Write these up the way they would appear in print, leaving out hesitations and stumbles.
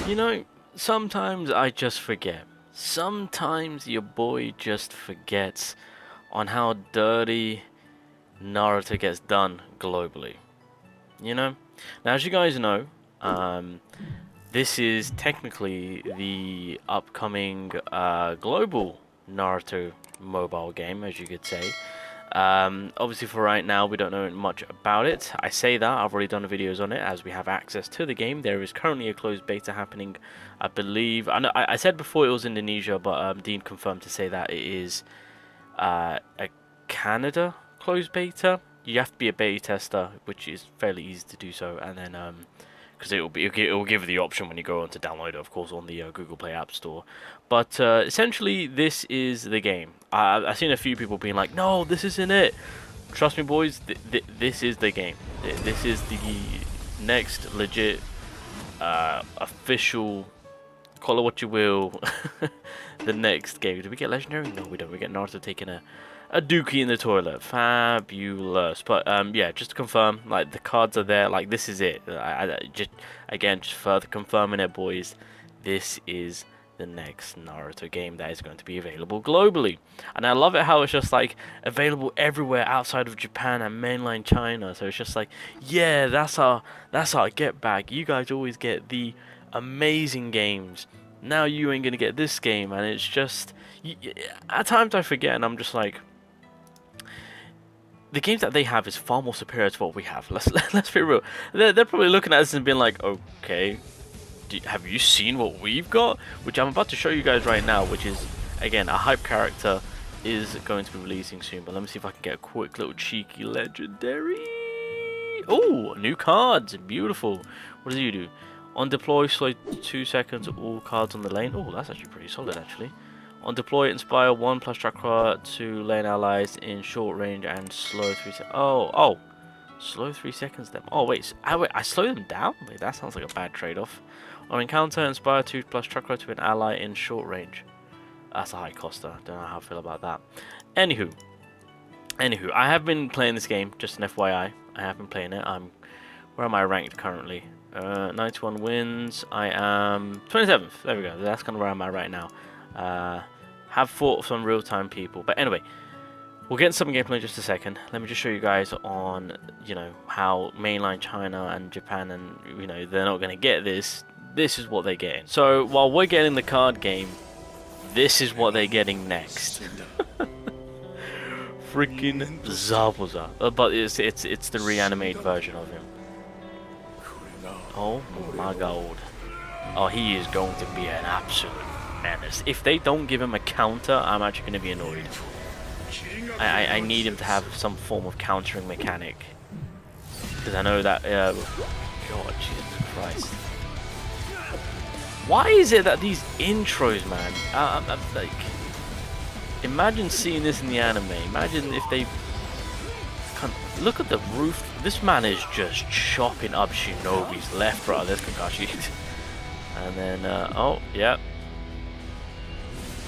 You know, sometimes I just forget. Sometimes your boy just forgets on how dirty Naruto gets done globally. You know? Now, as you guys know, this is technically the upcoming global Naruto mobile game, as you could say. Obviously for right now we don't know much about it. I say that, I've already done videos on it as we have access to the game. There is currently a closed beta happening, I believe. I said before it was Indonesia, but Dean confirmed to say that it is a Canada closed beta. You have to be a beta tester, which is fairly easy to do so, and then because it will give you the option when you go on to download it, of course, on the Google Play App Store. But essentially, this is the game. I've seen a few people being like, "No, this isn't it." Trust me, boys. This is the game. This is the next legit official. Call it what you will. The next game. Do we get legendary? No, we don't. We get Naruto taking a dookie in the toilet. Fabulous. But yeah, just to confirm, like, the cards are there. Like, this is it. Just further confirming it, boys. This is the next Naruto game that is going to be available globally. And I love it how it's just like available everywhere outside of Japan and mainland China. So it's just like, yeah, that's our get back. You guys always get the amazing games. Now you ain't gonna get this game, and it's just at times I forget, and I'm just like, the games that they have is far more superior to what we have. Let's be real. They're probably looking at us and being like, okay, have you seen what we've got? Which I'm about to show you guys right now, which is, again, a hype character is going to be releasing soon. But let me see if I can get a quick little cheeky legendary. Oh, new cards. Beautiful. What does you do? On deploy, slow 2 seconds all cards on the lane. Oh, that's actually pretty solid, actually. On deploy, inspire 1 plus chakra to lane allies in short range and slow 3 seconds. Oh, slow 3 seconds then. Oh, wait, I slow them down? Wait, that sounds like a bad trade-off. On encounter, inspire 2 plus chakra to an ally in short range. That's a high coster. Don't know how I feel about that. Anywho, I have been playing this game, just an FYI. I have been playing it. Where am I ranked currently? 91 wins. I am 27th. There we go. That's kind of where I'm at right now. Have fought some real-time people, but anyway, we'll get into some gameplay in just a second. Let me just show you guys on, you know, how mainline China and Japan, and, you know, they're not going to get this. This is what they're getting. So while we're getting the card game, this is what they're getting next. Freaking Zabuza. But it's the reanimated version of him. Oh my god. Oh, he is going to be an absolute menace. If they don't give him a counter, I'm actually going to be annoyed. I need him to have some form of countering mechanic. Because I know that... God, Jesus Christ. Why is it that these intros, man... I'm like... Imagine seeing this in the anime. Imagine if they... Look at the roof. This man is just chopping up Shinobi's left, right. There's Kakashi. And then, oh, yeah.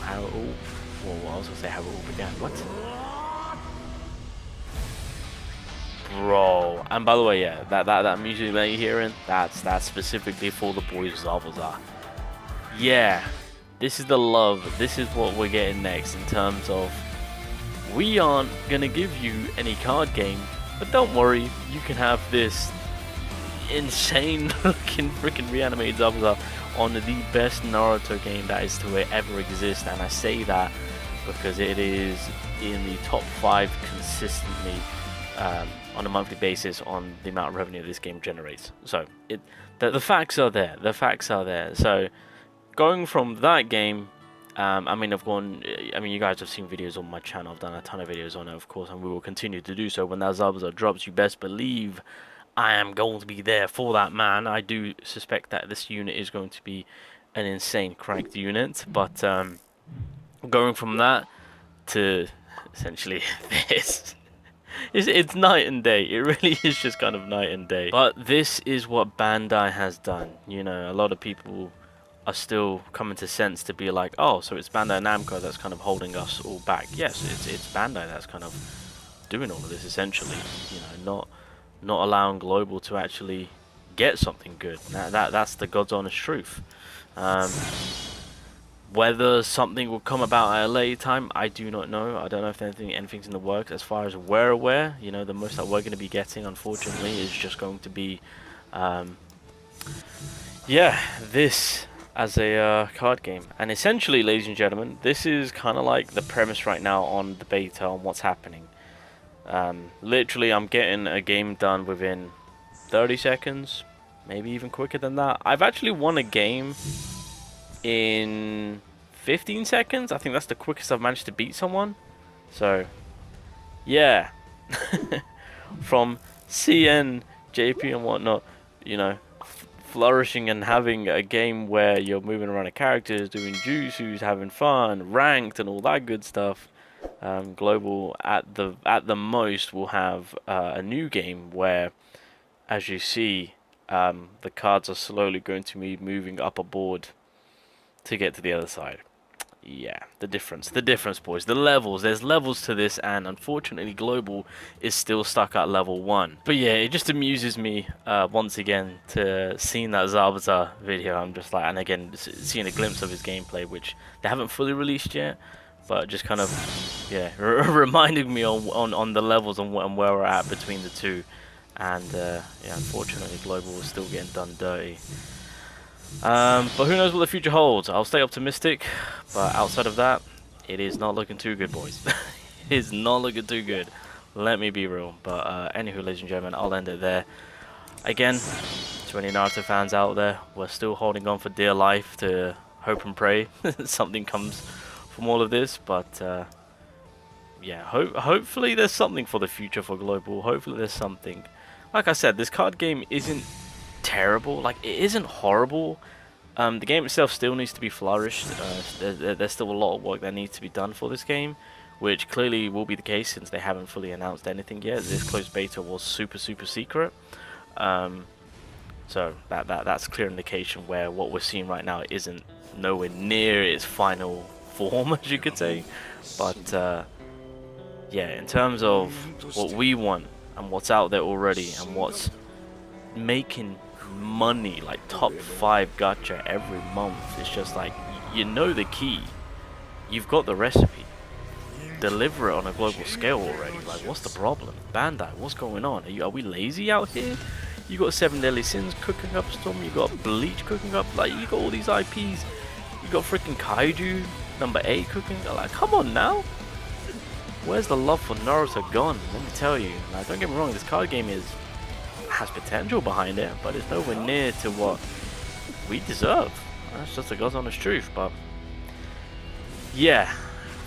How? Well, I was gonna say how it all began. What? Bro. And by the way, yeah, that music that you're hearing, that's specifically for the boys Zabuza. Yeah, this is the love. This is what we're getting next in terms of, we aren't gonna give you any card game, but don't worry, you can have this insane looking freaking reanimated Zabuza on the best Naruto game that is to ever exist. And I say that because it is in the top 5 consistently on a monthly basis on the amount of revenue this game generates. So the facts are there. The facts are there. So going from that game, I mean, you guys have seen videos on my channel. I've done a ton of videos on it, of course, and we will continue to do so. When that Zabuza drops, you best believe I am going to be there for that, man. I do suspect that this unit is going to be an insane cracked unit, but going from that to essentially this, it's night and day. It really is just kind of night and day. But this is what Bandai has done. You know, a lot of people are still coming to sense to be like, oh, so it's Bandai Namco that's kind of holding us all back. Yes, it's Bandai that's kind of doing all of this essentially. You know, not allowing Global to actually get something good. That's the God's honest truth. Whether something will come about at a later time, I do not know. I don't know if anything's in the works. As far as we're aware, you know, the most that we're going to be getting, unfortunately, is just going to be, yeah, this as a card game. And essentially, ladies and gentlemen, this is kind of like the premise right now on the beta, on what's happening. Literally, I'm getting a game done within 30 seconds, maybe even quicker than that. I've actually won a game in 15 seconds. I think that's the quickest I've managed to beat someone. So, yeah. From CN, JP and whatnot, you know, flourishing and having a game where you're moving around a characters, doing jutsus, having fun, ranked and all that good stuff. Global at the most will have a new game where, as you see, the cards are slowly going to be moving up a board to get to the other side. Yeah, the difference, boys, the levels. There's levels to this, and unfortunately, Global is still stuck at level 1. But yeah, it just amuses me once again to seeing that Zabata video. I'm just like, and again, seeing a glimpse of his gameplay, which they haven't fully released yet, but just kind of, yeah, reminding me on the levels and where we're at between the two. And yeah, unfortunately, Global is still getting done dirty. But who knows what the future holds. I'll stay optimistic, but outside of that, it is not looking too good, boys. It is not looking too good. Let me be real. But anywho, ladies and gentlemen, I'll end it there. Again, to any Naruto fans out there, we're still holding on for dear life to hope and pray something comes from all of this. But yeah, hopefully there's something for the future for Global. Hopefully there's something. Like I said, this card game isn't terrible. Like, it isn't horrible. The game itself still needs to be flourished. There's still a lot of work that needs to be done for this game, which clearly will be the case since they haven't fully announced anything yet. This closed beta was super secret. So that's clear indication where what we're seeing right now isn't nowhere near its final form, as you could say. But yeah, in terms of what we want and what's out there already and what's making money, like top 5 gacha every month, it's just like, you know the key, you've got the recipe, deliver it on a global scale already. Like, what's the problem? Bandai, what's going on? Are we lazy out here? You got 7 Deadly Sins cooking up, Storm, you got Bleach cooking up, like, you got all these IPs, you got freaking Kaiju number 8 cooking, like, come on now. Where's the love for Naruto gone? Let me tell you. Now, don't get me wrong, this card game has potential behind it, but it's nowhere near to what we deserve. That's just the God's honest truth. But yeah,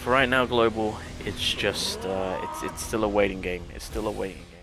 for right now, Global, it's just it's still a waiting game. It's still a waiting game.